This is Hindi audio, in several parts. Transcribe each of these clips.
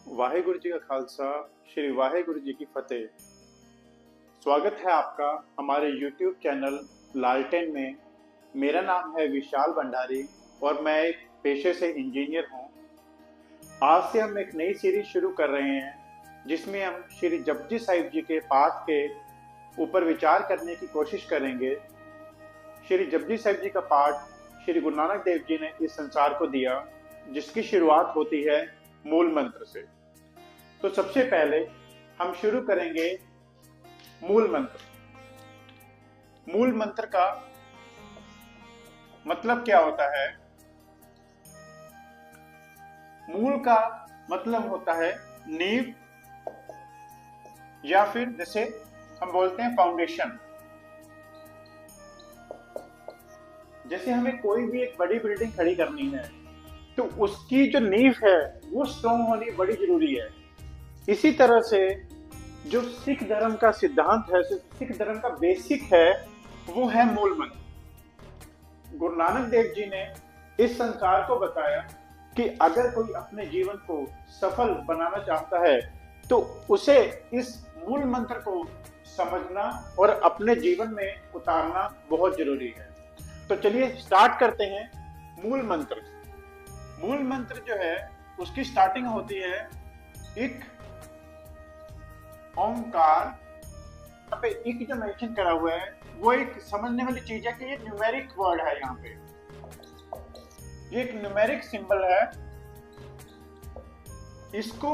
वाहेगुरु जी का खालसा, श्री वाहेगुरु जी की फतेह। स्वागत है आपका हमारे YouTube चैनल लालटेन में। मेरा नाम है विशाल भंडारी और मैं एक पेशे से इंजीनियर हूँ। आज से हम एक नई सीरीज शुरू कर रहे हैं जिसमें हम श्री जपजी साहिब जी के पाठ के ऊपर विचार करने की कोशिश करेंगे। श्री जपजी साहिब जी का पाठ श्री गुरु नानक देव जी ने इस संसार को दिया, जिसकी शुरुआत होती है मूल मंत्र से। तो सबसे पहले हम शुरू करेंगे मूल मंत्र। मूल मंत्र का मतलब क्या होता है? मूल का मतलब होता है नींव, या फिर जैसे हम बोलते हैं फाउंडेशन। जैसे हमें कोई भी एक बड़ी बिल्डिंग खड़ी करनी है तो उसकी जो नींव है वो स्ट्रॉन्ग होनी बड़ी जरूरी है। इसी तरह से जो सिख धर्म का सिद्धांत है, सिख धर्म का बेसिक है, वो है मूल मंत्र। गुरु नानक देव जी ने इस संसार को बताया कि अगर कोई अपने जीवन को सफल बनाना चाहता है तो उसे इस मूल मंत्र को समझना और अपने जीवन में उतारना बहुत जरूरी है। तो चलिए स्टार्ट करते हैं मूल मंत्र। मूल मंत्र जो है उसकी स्टार्टिंग होती है एक ओंकार। यहाँ पे एक जो मेंशन करा हुआ है वो एक समझने वाली चीज है कि ये न्यूमेरिक वर्ड है। यहाँ पे ये एक न्यूमेरिक सिंबल है। इसको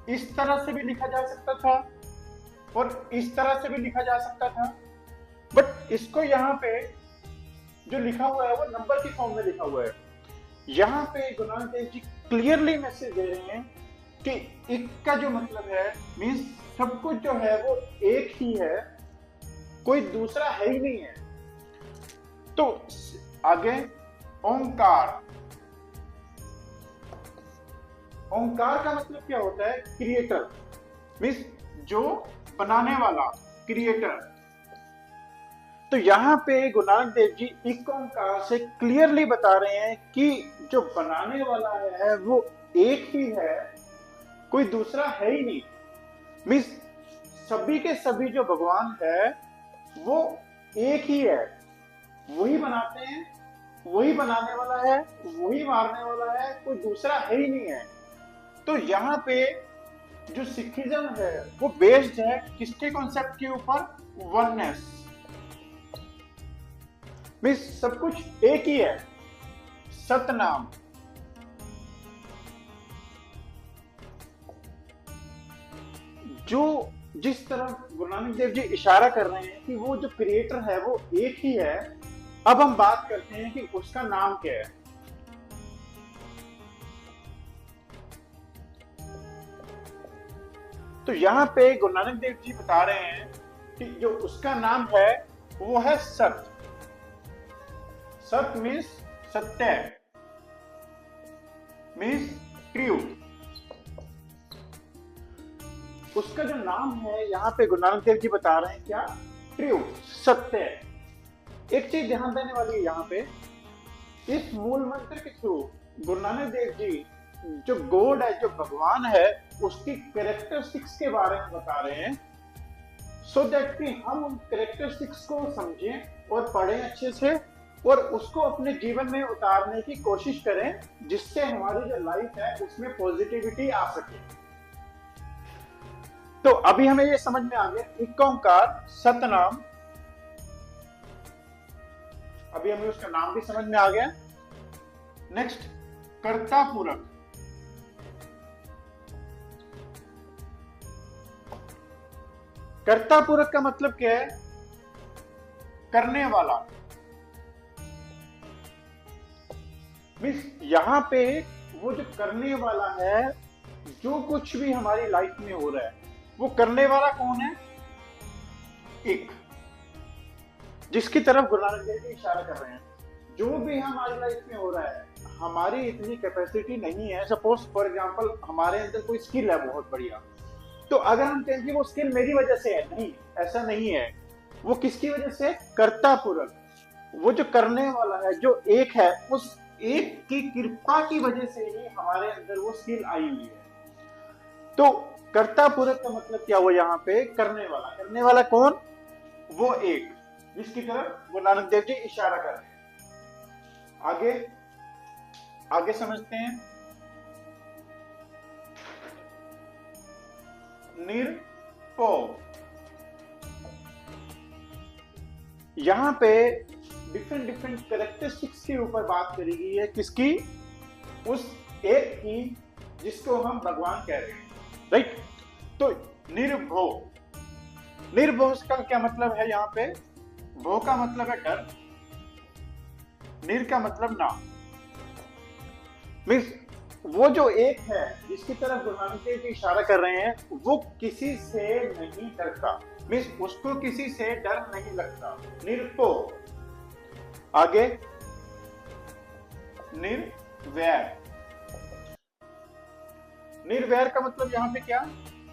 इस तरह से भी लिखा जा सकता था और इस तरह से भी लिखा जा सकता था, बट इसको यहाँ पे जो लिखा हुआ है वो नंबर के फॉर्म में लिखा हुआ है। यहाँ पे गुरु नानक देव जी क्लियरली मैसेज दे रहे हैं कि एक का जो मतलब है मीन्स सब कुछ जो है वो एक ही है, कोई दूसरा है ही नहीं है। तो आगे ओंकार। ओंकार का मतलब क्या होता है? क्रिएटर, मीन्स जो बनाने वाला, क्रिएटर। तो यहाँ पे गुरु नानक देव जी एक ओंकार से क्लियरली बता रहे हैं कि जो बनाने वाला है वो एक ही है, कोई दूसरा है ही नहीं। मीन्स सभी के सभी जो भगवान है वो एक ही है, वही बनाते हैं, वही बनाने वाला है, वही मारने वाला है, कोई दूसरा है ही नहीं है। तो यहाँ पे जो सिखिज्म है वो बेस्ड है किसके कॉन्सेप्ट के ऊपर? वननेस। मीन्स सब कुछ एक ही है, सतनाम। जो जिस तरफ गुरु नानक देव जी इशारा कर रहे हैं कि वो जो क्रिएटर है वो एक ही है। अब हम बात करते हैं कि उसका नाम क्या है। तो यहाँ पे गुरु नानक देव जी बता रहे हैं कि जो उसका नाम है वो है सत। सत मीन्स सत्य, मीन्स ट्रूथ। उसका जो नाम है यहाँ पे गुरु नानक देव जी बता रहे हैं क्या? ट्रूथ, सत्य। एक चीज ध्यान देने वाली है यहाँ पे, इस मूल मंत्र के थ्रू गुरु नानक देव जी जो गॉड है, जो भगवान है, उसकी कैरेक्टरिस्टिक्स के बारे में बता रहे हैं, सो दैट कि हम उन कैरेक्टरिस्टिक्स को समझें और पढ़ें अच्छे से और उसको अपने जीवन में उतारने की कोशिश करें, जिससे हमारी जो लाइफ है उसमें पॉजिटिविटी आ सके। तो अभी हमें ये समझ में आ गया एक ओंकार, सतनाम। अभी हमें उसका नाम भी समझ में आ गया। नेक्स्ट कर्ता पूरक। कर्ता पूरक का मतलब क्या है? करने वाला। मीन्स यहाँ पे वो जो करने वाला है, जो कुछ भी हमारी लाइफ में हो रहा है वो करने वाला कौन है? एक, जिसकी तरफ गुरु नानक देव जी इशारा कर रहे हैं। जो भी हमारी लाइफ में हो रहा है, हमारी इतनी कैपेसिटी नहीं है। सपोज फॉर एग्जांपल हमारे अंदर कोई स्किल है बहुत बढ़िया, तो अगर हम कहें कि वो स्किल मेरी वजह से है, नहीं, ऐसा नहीं है। वो किसकी वजह से? कर्ता पूरक। वो जो करने वाला है, जो एक है, उस एक की कृपा की वजह से ही हमारे अंदर वो स्किल आई हुई है। तो कर्ता पूरक का मतलब क्या हुआ यहाँ पे? करने वाला। करने वाला कौन? वो एक जिसकी तरफ गुरु नानक देव जी इशारा कर रहे हैं। आगे आगे समझते हैं। निरपो, यहां पे डिफरेंट डिफरेंट कैरेक्टरिस्टिक्स के ऊपर बात करी गई है। किसकी? उस एक की जिसको हम भगवान कह रहे हैं, राइट। तो निर्भो, निर्भो का क्या मतलब है? यहाँ पे भो का मतलब है डर, निर का मतलब ना। मीन्स वो जो एक है जिसकी तरफ गुरु नानक देव जी इशारा कर रहे हैं, वो किसी से नहीं डरता। मीन्स उसको किसी से डर नहीं लगता। निरपो। आगे निर्वैर। निर्वैर का मतलब यहां पे क्या?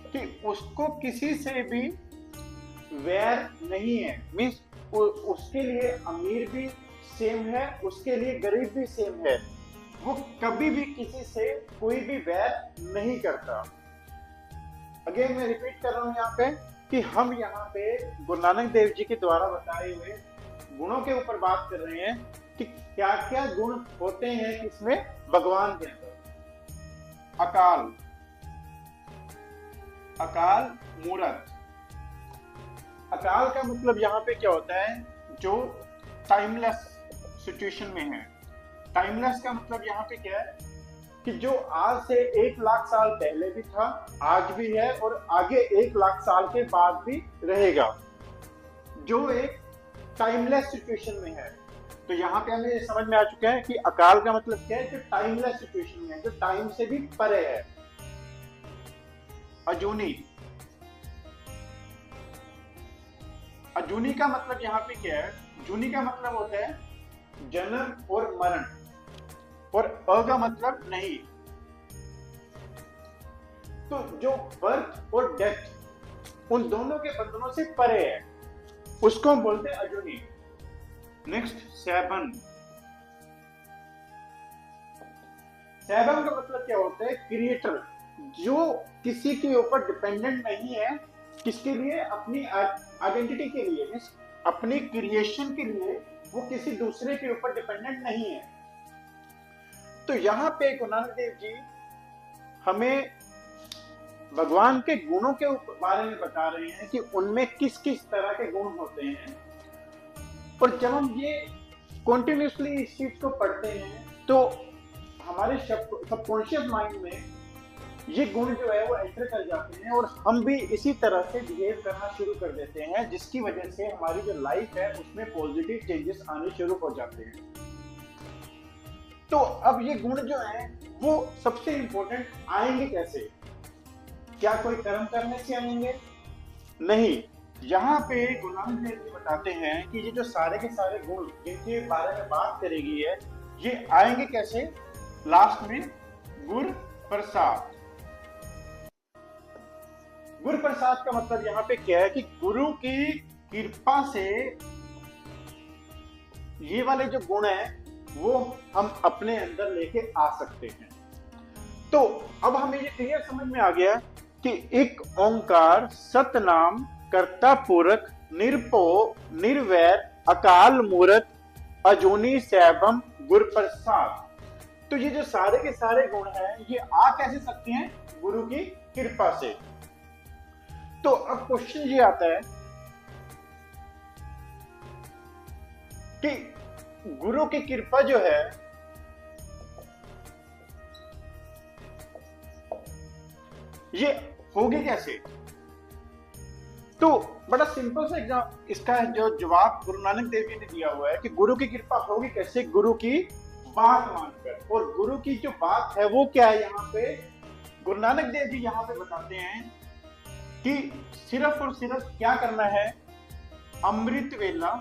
कि उसको किसी से भी वैर नहीं है। मीन्स उसके लिए अमीर भी सेम है, उसके लिए गरीब भी सेम है। वो कभी भी किसी से कोई भी वैर नहीं करता। अगेन मैं रिपीट कर रहा हूं यहाँ पे कि हम यहाँ पे गुरु नानक देव जी के द्वारा बताए हुए गुणों के ऊपर बात कर रहे हैं कि क्या क्या गुण होते हैं किसमें? भगवान के अंदर। अकाल, अकाल मूरत। अकाल का मतलब यहाँ पे क्या होता है? जो टाइमलेस सिचुएशन में है। टाइमलेस का मतलब यहाँ पे क्या है? कि जो आज से 1,00,000 साल पहले भी था, आज भी है और आगे 1,00,000 साल के बाद भी रहेगा। जो एक टाइमलेस सिचुएशन में है। तो यहाँ पे हमें समझ में आ चुका है कि अकाल का मतलब क्या है? जो टाइमलेस सिचुएशन में है, जो टाइम से भी परे है। अजूनी, अजूनी का मतलब यहाँ पे क्या है? जूनी का मतलब होता है जन्म और मरण, और अ का मतलब नहीं। तो जो बर्थ और डेथ उन दोनों के बंधनों से परे है, उसको हम बोलते हैं अजूनी। Next seven. सैबन का मतलब क्या होता है? क्रिएटर, जो किसी के ऊपर डिपेंडेंट नहीं है। किसके लिए? अपनी आइडेंटिटी के लिए, अपनी क्रिएशन के लिए वो किसी दूसरे के ऊपर डिपेंडेंट नहीं है। तो यहाँ पे गुरु नानक देव जी हमें भगवान के गुणों के बारे में बता रहे हैं कि उनमें किस किस तरह के गुण होते हैं। और जब हम ये कॉन्टिन्यूसली इस चीज को पढ़ते हैं तो हमारे सबकॉन्शियस माइंड में ये गुण जो है वो एंटर कर जाते हैं और हम भी इसी तरह से बिहेव करना शुरू कर देते हैं, जिसकी वजह से हमारी जो लाइफ है उसमें पॉजिटिव चेंजेस आने शुरू हो जाते हैं। तो अब ये गुण जो है वो सबसे इंपॉर्टेंट आएंगे कैसे? क्या कोई कर्म करने से आएंगे? नहीं। यहाँ पे गुरु नानक देव जी बताते हैं कि ये जो सारे के सारे गुण जिनके बारे में बात करी गई है, ये आएंगे कैसे? लास्ट में गुर प्रसाद। गुरु प्रसाद का मतलब यहाँ पे क्या है? कि गुरु की कृपा से ये वाले जो गुण है वो हम अपने अंदर लेके आ सकते हैं। तो अब हमें ये क्लियर समझ में आ गया कि एक ओंकार सतनाम कर्ता पूरक निरपो निर्वैर अकाल मूरत अजूनी सैभम गुरु प्रसाद। तो ये जो सारे के सारे गुण हैं ये आ कैसे सकते हैं? गुरु की कृपा से। तो अब क्वेश्चन ये आता है कि गुरु की कृपा जो है ये होगी कैसे? तो बड़ा सिंपल सा एग्जाम इसका जो जवाब गुरु नानक देव जी ने दिया हुआ है कि गुरु की कृपा होगी कैसे? गुरु की बात मानकर। और गुरु की जो बात है वो क्या है? यहाँ पे गुरु नानक देव जी यहाँ पे बताते हैं कि सिर्फ और सिर्फ क्या करना है? अमृत वेला,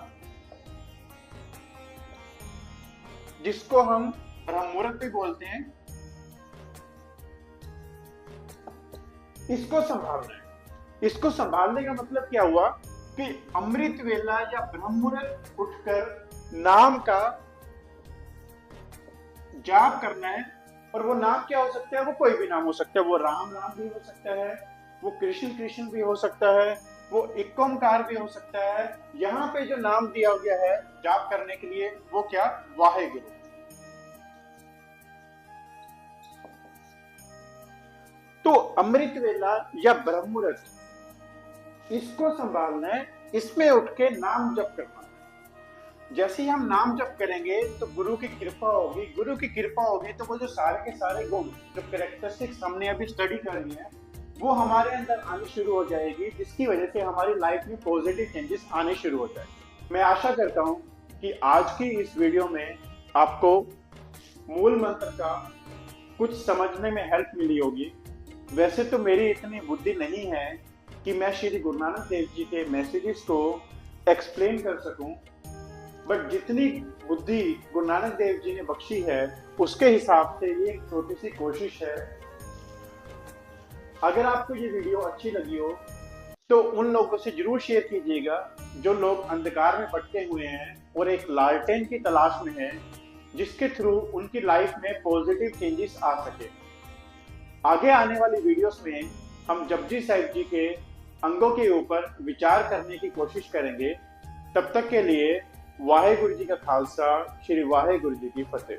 जिसको हम ब्रह्ममुहूर्त भी बोलते हैं, इसको संभालना है। इसको संभालने का मतलब क्या हुआ? कि अमृत वेला या ब्रह्ममुहूर्त उठकर नाम का जाप करना है और वो नाम क्या हो सकता है? वो कोई भी नाम हो सकता है। वो राम राम भी हो सकता है, वो कृष्ण कृष्ण भी हो सकता है, वो एक ओंकार भी हो सकता है। यहाँ पे जो नाम दिया गया है जाप करने के लिए वो क्या? वाहेगुरु। तो अमृत वेला या ब्रह्म मुहूर्त, इसको संभालना है, इसमें उठ के नाम जप करना है। जैसे ही हम नाम जप करेंगे तो गुरु की कृपा होगी, गुरु की कृपा होगी तो वो जो सारे के सारे गुण, जो कैरेक्टरिस्टिक्स हमने अभी स्टडी कर लिए हैं, वो हमारे अंदर आनी शुरू हो जाएगी, जिसकी वजह से हमारी लाइफ में पॉजिटिव चेंजेस आने शुरू हो जाए। मैं आशा करता हूँ कि आज की इस वीडियो में आपको मूल मंत्र का कुछ समझने में हेल्प मिली होगी। वैसे तो मेरी इतनी बुद्धि नहीं है कि मैं श्री गुरु नानक देव जी के मैसेजेस को एक्सप्लेन कर सकूं, बट जितनी बुद्धि गुरु नानक देव जी ने बख्शी है उसके हिसाब से ये एक छोटी सी कोशिश है। अगर आपको ये वीडियो अच्छी लगी हो तो उन लोगों से जरूर शेयर कीजिएगा जो लोग अंधकार में भटके हुए हैं और एक लालटेन की तलाश में हैं, जिसके थ्रू उनकी लाइफ में पॉजिटिव चेंजेस आ सके। आगे आने वाली वीडियोस में हम जपजी साहिब जी के अंगों के ऊपर विचार करने की कोशिश करेंगे। तब तक के लिए वाहेगुरु जी का खालसा, श्री वाहेगुरु जी की फतेह।